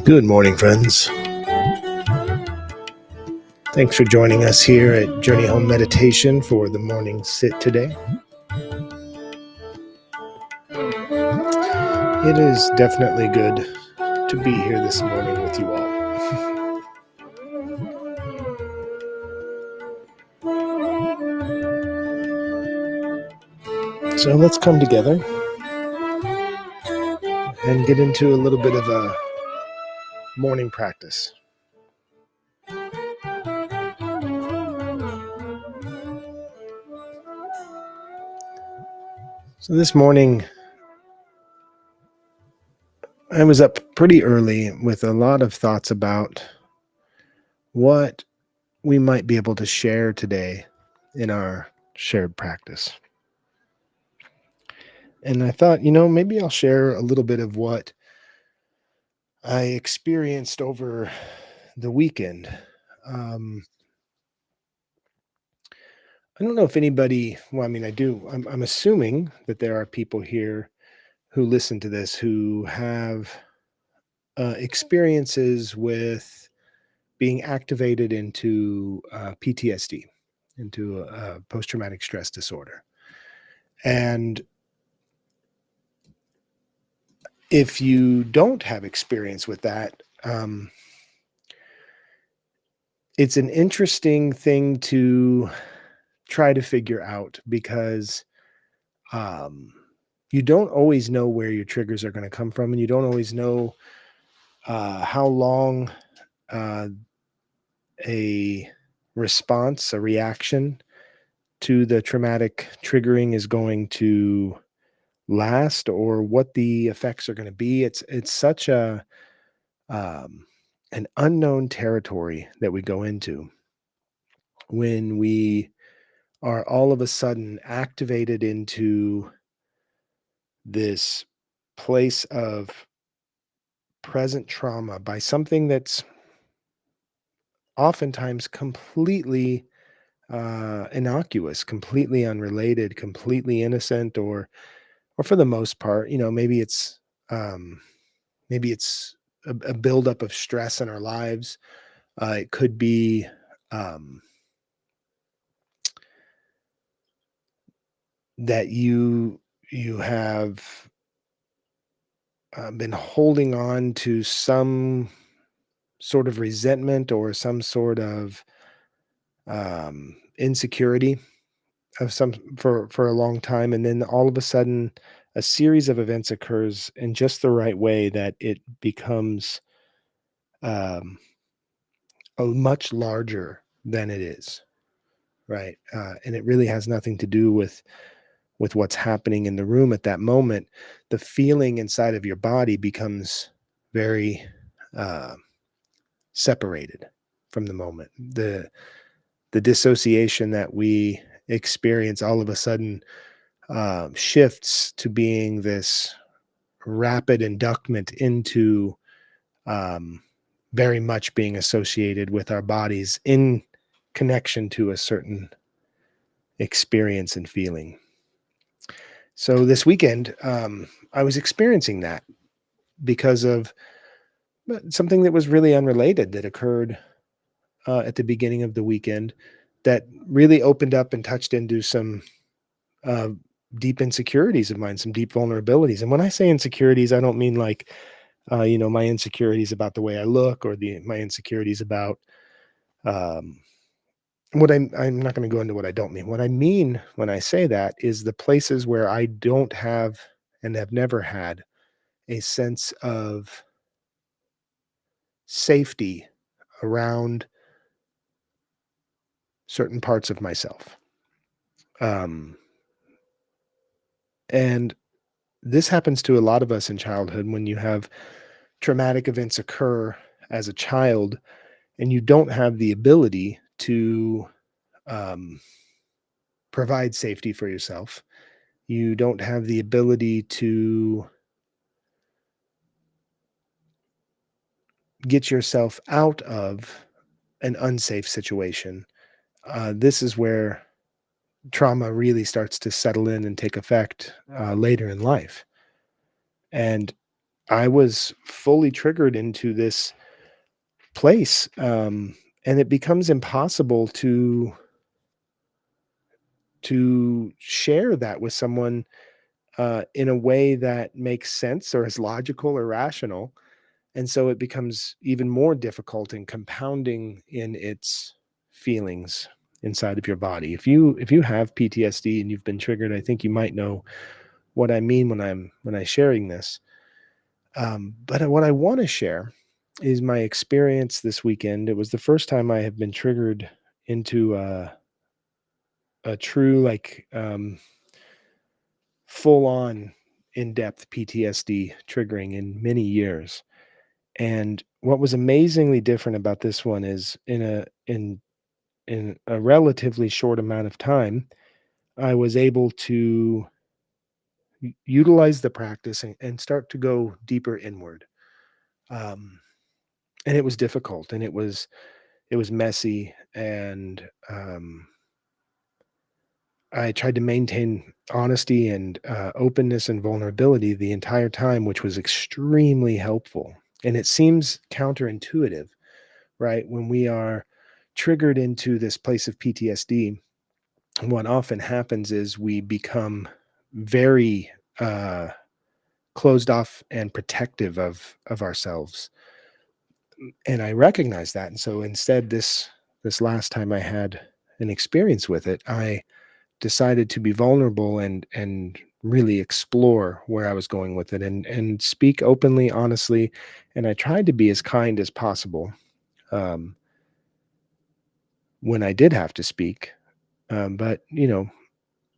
Good morning, friends. Thanks for joining us here at Journey Home Meditation for the morning sit today. It is definitely good to be here this morning with you all. So let's come together and get into a little bit of a morning practice. So this morning, I was up pretty early with a lot of thoughts about what we might be able to share today in our shared practice. And I thought, maybe I'll share a little bit of what I experienced over the weekend. I don't know if anybody, well, I mean, I do. I'm assuming that there are people here who listen to this who have experiences with being activated into PTSD, into post-traumatic stress disorder. And if you don't have experience with that, it's an interesting thing to try to figure out because you don't always know where your triggers are going to come from, and you don't always know how long a response, a reaction to the traumatic triggering is going to last, or what the effects are going to be. It's such an unknown territory that we go into when we are all of a sudden activated into this place of present trauma by something that's oftentimes completely innocuous, completely unrelated, completely innocent, or for the most part, um, maybe it's a buildup of stress in our lives. It could be um, that you have been holding on to some sort of resentment or some sort of insecurity of some for a long time, and then all of a sudden a series of events occurs in just the right way that it becomes um, a much larger than it is, right? And it really has nothing to do with what's happening in the room at that moment. The feeling inside of your body becomes very uh, separated from the moment. The dissociation that we experience all of a sudden shifts to being this rapid inductment into um, very much being associated with our bodies in connection to a certain experience and feeling. So this weekend, I was experiencing that because of something that was really unrelated that occurred at the beginning of the weekend that really opened up and touched into some uh, deep insecurities of mine, some deep vulnerabilities. And when I say insecurities, I don't mean like, my insecurities about the way I look, or my insecurities about um, I'm not going to go into what I don't mean. What I mean when I say that is the places where I don't have and have never had a sense of safety around certain parts of myself. Um, and this happens to a lot of us in childhood when you have traumatic events occur as a child and you don't have the ability to um, provide safety for yourself. You don't have the ability to get yourself out of an unsafe situation. This is where trauma really starts to settle in and take effect later in life. And I was fully triggered into this place, and it becomes impossible to share that with someone in a way that makes sense or is logical or rational. And so it becomes even more difficult and compounding in its feelings inside of your body. If you have PTSD and you've been triggered, I think you might know what I mean when I sharing this. But what I want to share is my experience this weekend. It was the first time I have been triggered into a true full on in depth PTSD triggering in many years. And what was amazingly different about this one is in a relatively short amount of time, I was able to utilize the practice and start to go deeper inward. Um, and it was difficult, and it was messy, and I tried to maintain honesty and openness and vulnerability the entire time, which was extremely helpful. And it seems counterintuitive, right? When we are triggered into this place of PTSD, what often happens is we become very closed off and protective of ourselves. And I recognize that. And so instead, this last time I had an experience with it, I decided to be vulnerable and really explore where I was going with it and speak openly, honestly, and I tried to be as kind as possible um, when I did have to speak. But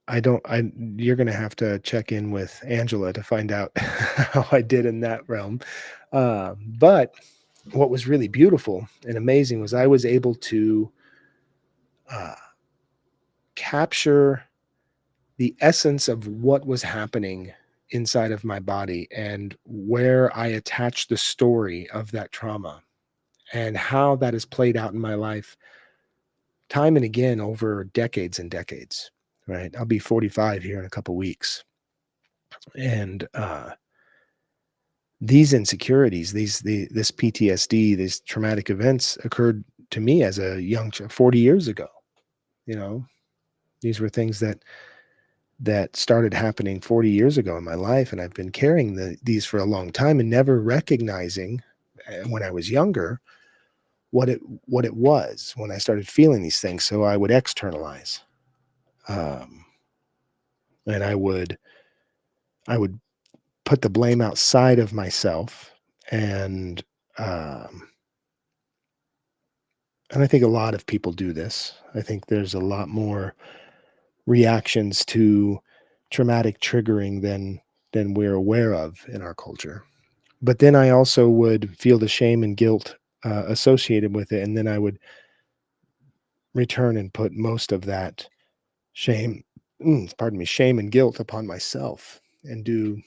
I don't. I You're going to have to check in with Angela to find out how I did in that realm. But what was really beautiful and amazing was I was able to uh, capture the essence of what was happening inside of my body and where I attached the story of that trauma and how that has played out in my life time and again over decades and decades. Right. I'll be 45 here in a couple weeks. And these insecurities, this PTSD, these traumatic events occurred to me as a 40 years ago. You know, these were things that started happening 40 years ago in my life, and I've been carrying these for a long time and never recognizing when I was younger what it was when I started feeling these things. So I would externalize, um, and I would put the blame outside of myself, and um, and I think a lot of people do this. I think there's a lot more reactions to traumatic triggering than we're aware of in our culture. But then I also would feel the shame and guilt associated with it, and then I would return and put most of that shame, pardon me, shame and guilt upon myself, and do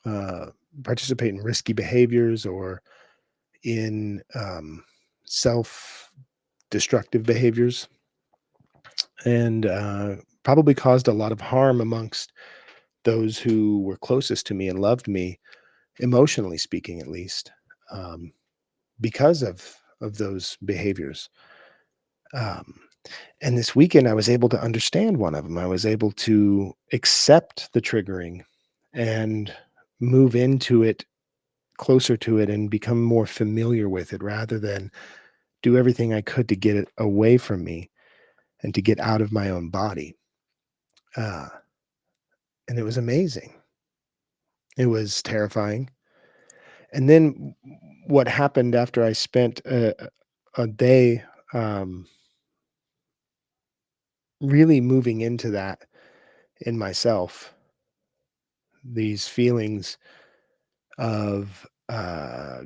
uh, participate in risky behaviors or in self-destructive behaviors, and probably caused a lot of harm amongst those who were closest to me and loved me, emotionally speaking, at least, um, because of those behaviors. Um, and this weekend, I was able to understand one of them. I was able to accept the triggering and move into it, closer to it, and become more familiar with it rather than do everything I could to get it away from me and to get out of my own body. Uh, and it was amazing. It was terrifying. And then what happened after I spent a day um, really moving into that in myself, these feelings of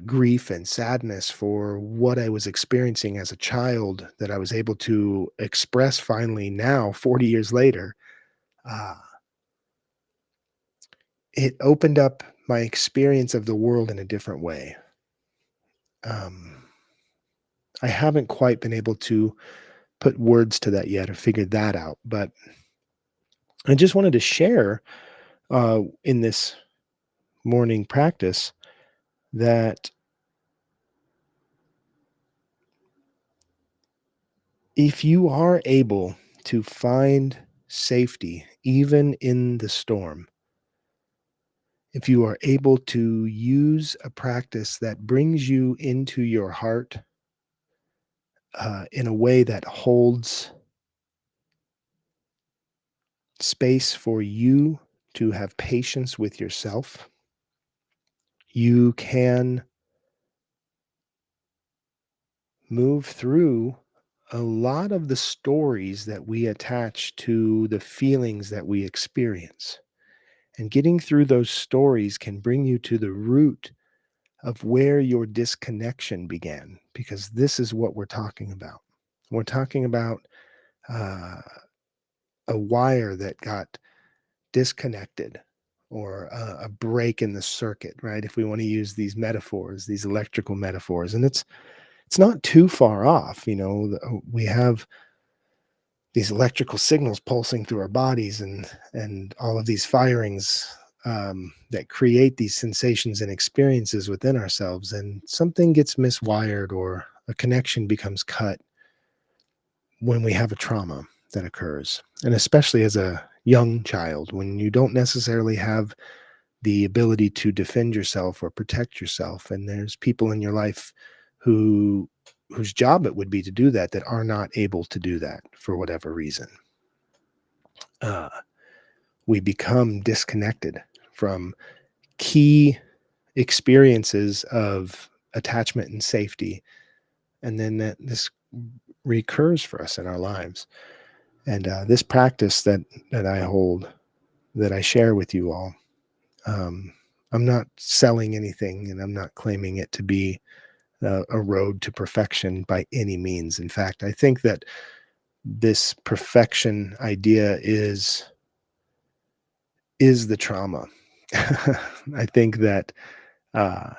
grief and sadness for what I was experiencing as a child that I was able to express finally now, 40 years later. Uh, it opened up my experience of the world in a different way. Um, I haven't quite been able to put words to that yet or figured that out, but I just wanted to share in this morning practice that if you are able to find safety even in the storm, if you are able to use a practice that brings you into your heart in a way that holds space for you to have patience with yourself, you can move through a lot of the stories that we attach to the feelings that we experience. And getting through those stories can bring you to the root of where your disconnection began, because this is what we're talking about. We're talking about uh, a wire that got disconnected or a break in the circuit, right? If we want to use these metaphors, these electrical metaphors, and it's not too far off. We have these electrical signals pulsing through our bodies, and all of these firings that create these sensations and experiences within ourselves, and something gets miswired or a connection becomes cut when we have a trauma that occurs, and especially as a young child, when you don't necessarily have the ability to defend yourself or protect yourself, and there's people in your life who whose job it would be to do that, that are not able to do that for whatever reason. uh, we become disconnected from key experiences of attachment and safety, and then this recurs for us in our lives. And this practice that I hold, that I share with you all, um, I'm not selling anything, and I'm not claiming it to be a road to perfection by any means. In fact, I think that this perfection idea is the trauma. I think that uh,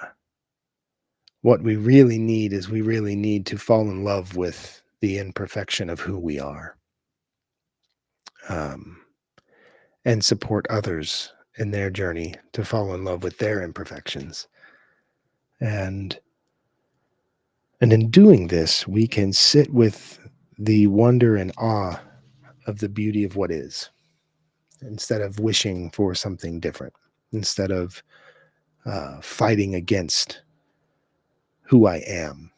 what we really need is, we really need to fall in love with the imperfection of who we are, um, and support others in their journey to fall in love with their imperfections. And in doing this, we can sit with the wonder and awe of the beauty of what is, instead of wishing for something different, instead of fighting against who I am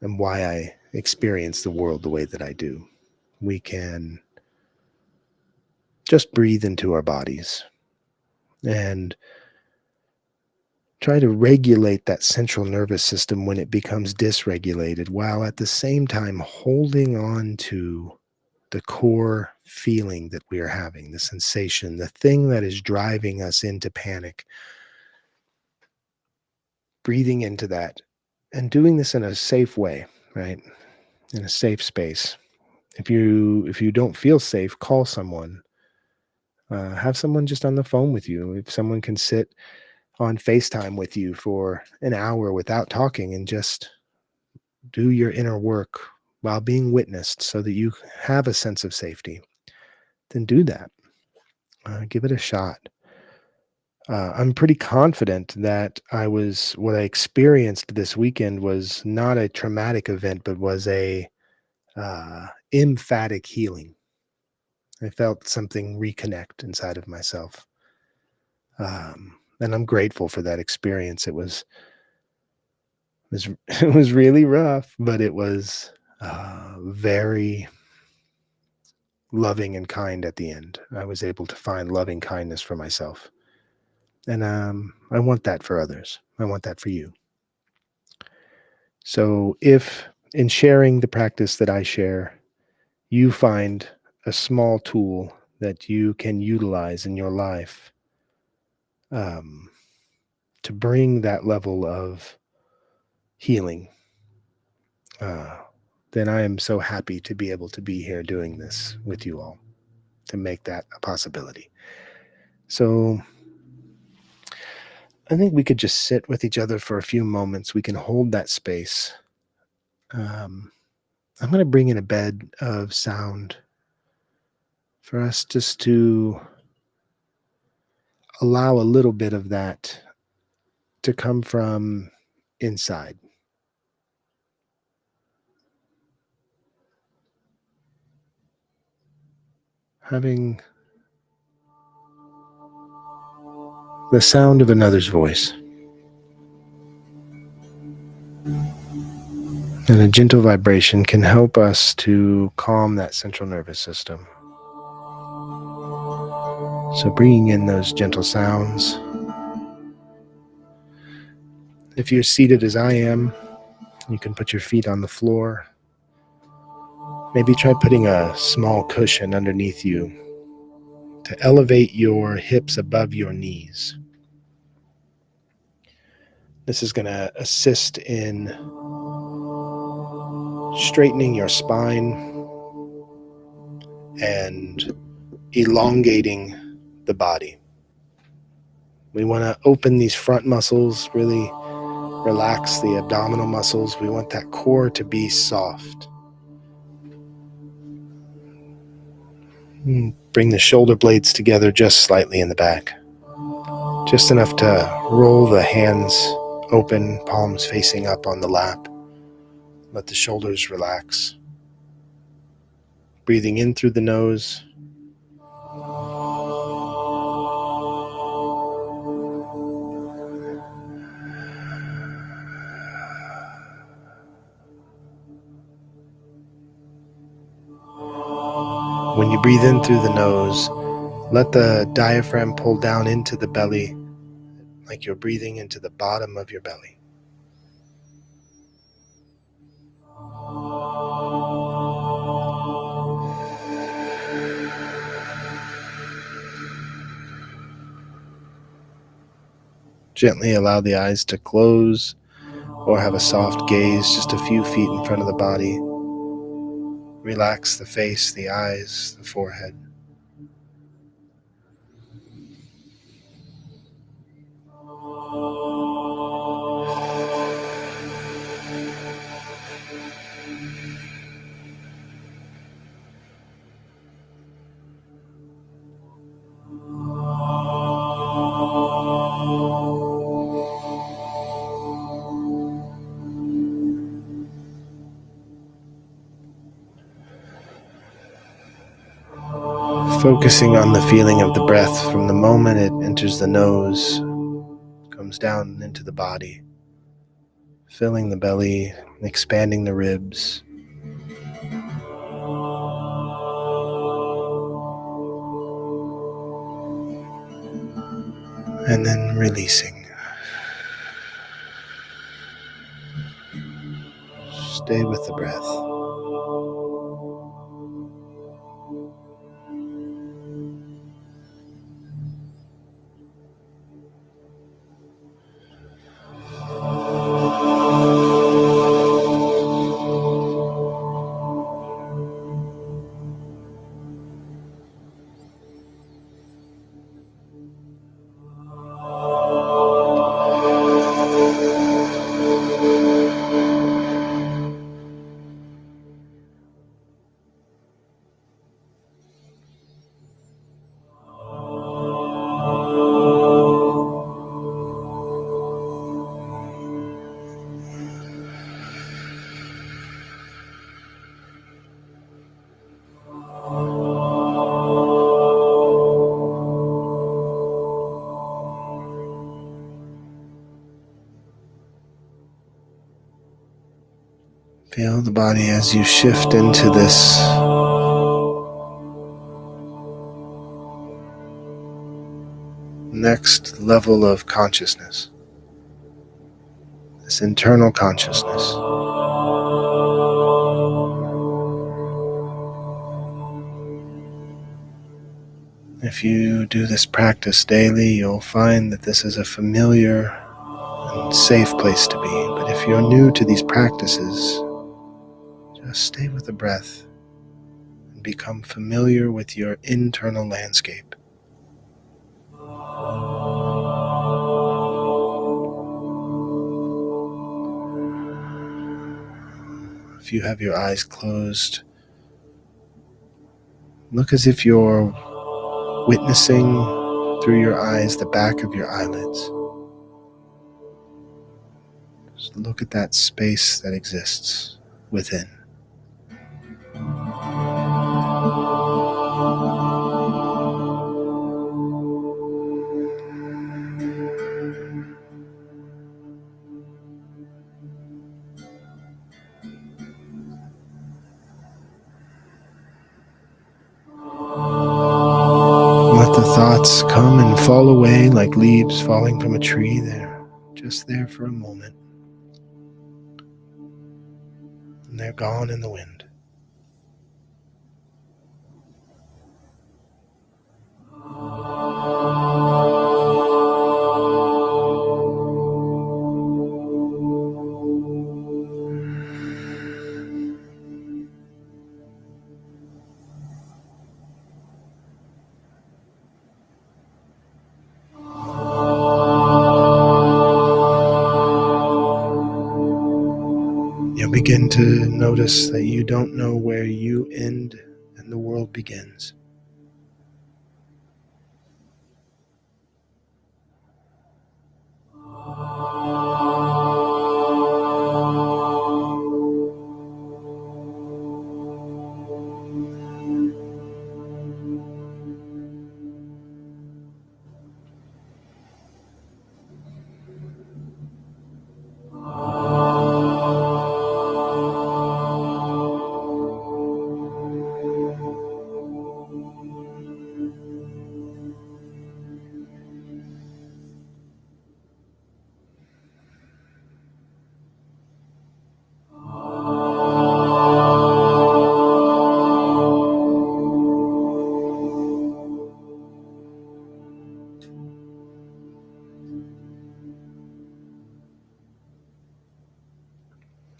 and why I experience the world the way that I do. We can just breathe into our bodies and try to regulate that central nervous system when it becomes dysregulated, while at the same time holding on to the core feeling that we are having, the sensation, the thing that is driving us into panic. Breathing into that and doing this in a safe way, right? In a safe space. If you don't feel safe, call someone. Have someone just on the phone with you. If someone can sit on FaceTime with you for an hour without talking and just do your inner work while being witnessed, so that you have a sense of safety, then do that. Give it a shot. I'm pretty confident that what I experienced this weekend was not a traumatic event, but was a emphatic healing. I felt something reconnect inside of myself. And I'm grateful for that experience. It was really rough, but it was very loving and kind at the end. I was able to find loving kindness for myself. And I want that for others. I want that for you. So if in sharing the practice that I share, you find a small tool that you can utilize in your life, um, to bring that level of healing, uh, then I am so happy to be able to be here doing this with you all, to make that a possibility. So I think we could just sit with each other for a few moments. We can hold that space. Um, I'm going to bring in a bed of sound for us just to allow a little bit of that to come from inside. Having the sound of another's voice and a gentle vibration can help us to calm that central nervous system. So bringing in those gentle sounds. If you're seated as I am, you can put your feet on the floor. Maybe try putting a small cushion underneath you to elevate your hips above your knees. This is going to assist in straightening your spine and elongating the body. We want to open these front muscles, really relax the abdominal muscles. We want that core to be soft. Bring the shoulder blades together just slightly in the back. Just enough to roll the hands open, palms facing up on the lap. Let the shoulders relax. Breathing in through the nose. When you breathe in through the nose, let the diaphragm pull down into the belly like you're breathing into the bottom of your belly. Gently allow the eyes to close or have a soft gaze just a few feet in front of the body. Relax the face, the eyes, the forehead. Focusing on the feeling of the breath from the moment it enters the nose, comes down into the body, filling the belly, expanding the ribs. And then releasing. Stay with the breath. Feel the body as you shift into this next level of consciousness, this internal consciousness. If you do this practice daily, you'll find that this is a familiar and safe place to be. But if you're new to these practices, just stay with the breath and become familiar with your internal landscape. If you have your eyes closed, look as if you're witnessing through your eyes the back of your eyelids. Just look at that space that exists within. Let the thoughts come and fall away like leaves falling from a tree. They're just there for a moment, and they're gone in the wind. You'll begin to notice that you don't know where you end and the world begins.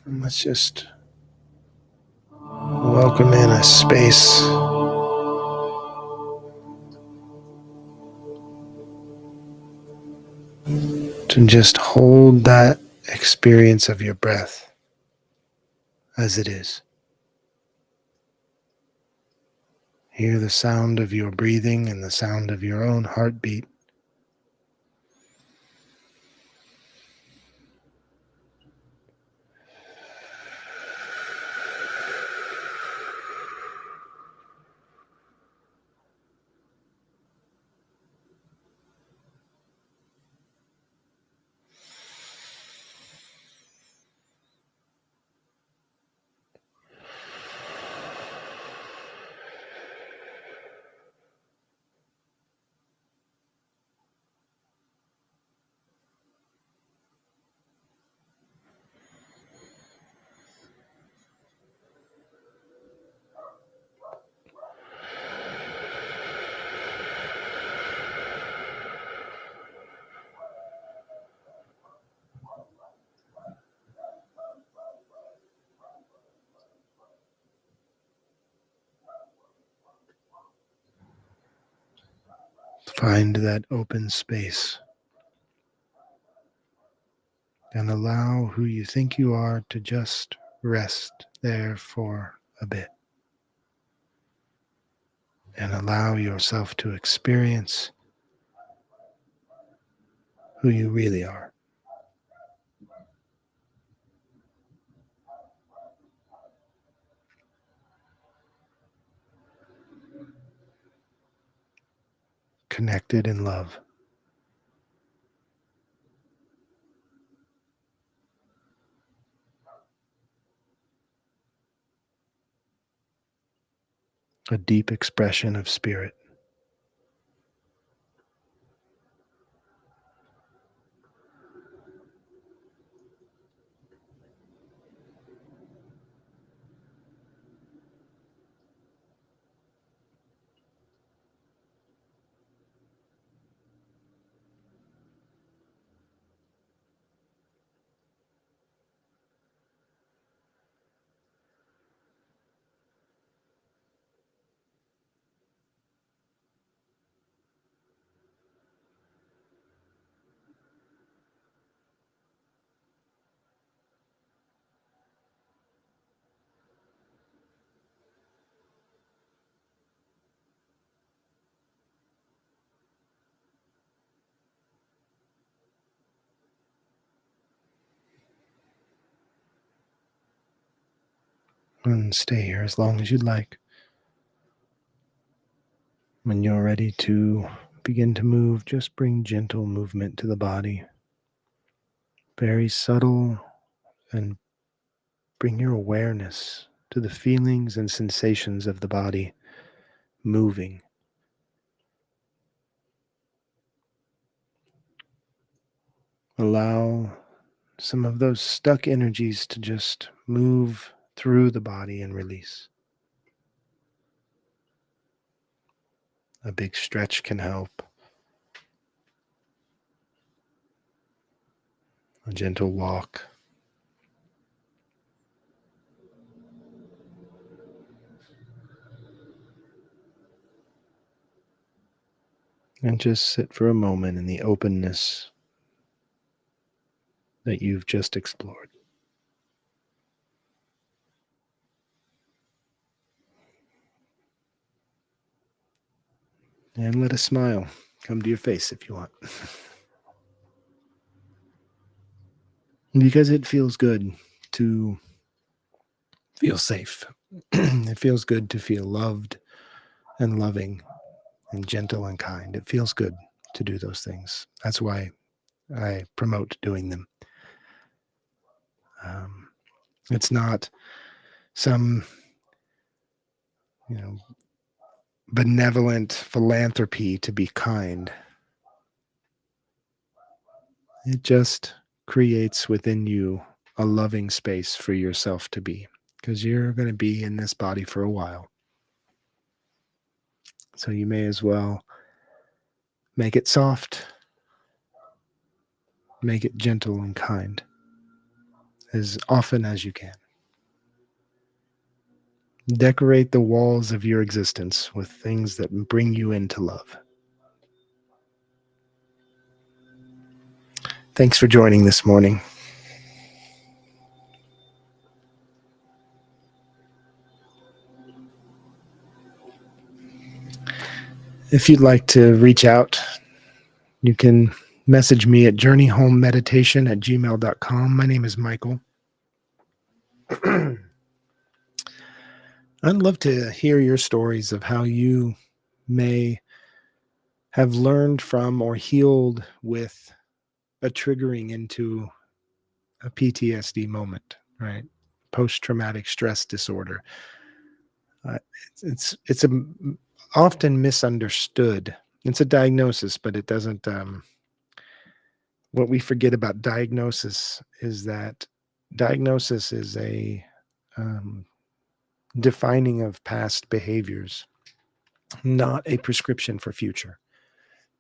And let's just welcome in a space to just hold that experience of your breath as it is. Hear the sound of your breathing and the sound of your own heartbeat. Find that open space and allow who you think you are to just rest there for a bit. And allow yourself to experience who you really are. Connected in love. A deep expression of spirit. and stay here as long as you'd like. When you're ready to begin to move, just bring gentle movement to the body. Very subtle, and bring your awareness to the feelings and sensations of the body moving. Allow some of those stuck energies to just move through the body and release. A big stretch can help. A gentle walk. And just sit for a moment in the openness that you've just explored. And let a smile come to your face if you want. Because it feels good to feel safe. It feels good to feel loved and loving and gentle and kind. It feels good to do those things. That's why I promote doing them. It's not some, benevolent philanthropy to be kind. It just creates within you a loving space for yourself to be, because you're going to be in this body for a while. So you may as well make it soft, make it gentle and kind as often as you can. Decorate the walls of your existence with things that bring you into love. Thanks for joining this morning. If you'd like to reach out, you can message me at journeyhomemeditation@gmail.com. My name is Michael. I'd love to hear your stories of how you may have learned from or healed with a triggering into a PTSD moment, right? Post-traumatic stress disorder. It's often misunderstood. It's a diagnosis, but it doesn't. What we forget about diagnosis is that diagnosis is a defining of past behaviors, not a prescription for future.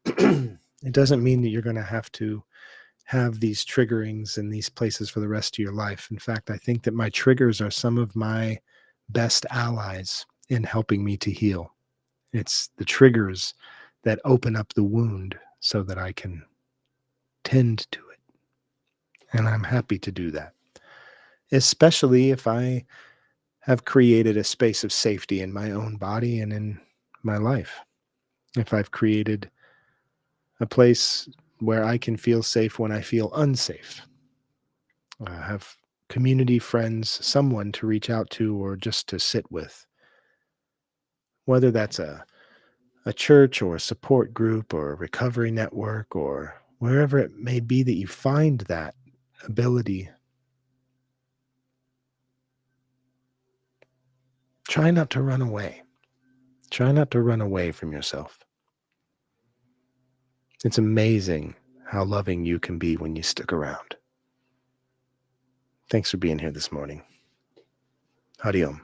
It doesn't mean that you're going to have these triggerings in these places for the rest of your life. In fact, I think that my triggers are some of my best allies in helping me to heal. It's the triggers that open up the wound so that I can tend to it. And I'm happy to do that, especially if I have created a space of safety in my own body and in my life. If I've created a place where I can feel safe when I feel unsafe, have community friends, someone to reach out to or just to sit with, whether that's a church or a support group or a recovery network or wherever it may be that you find that ability. Try not to run away. Try not to run away from yourself. It's amazing how loving you can be when you stick around. Thanks for being here this morning. Hariom.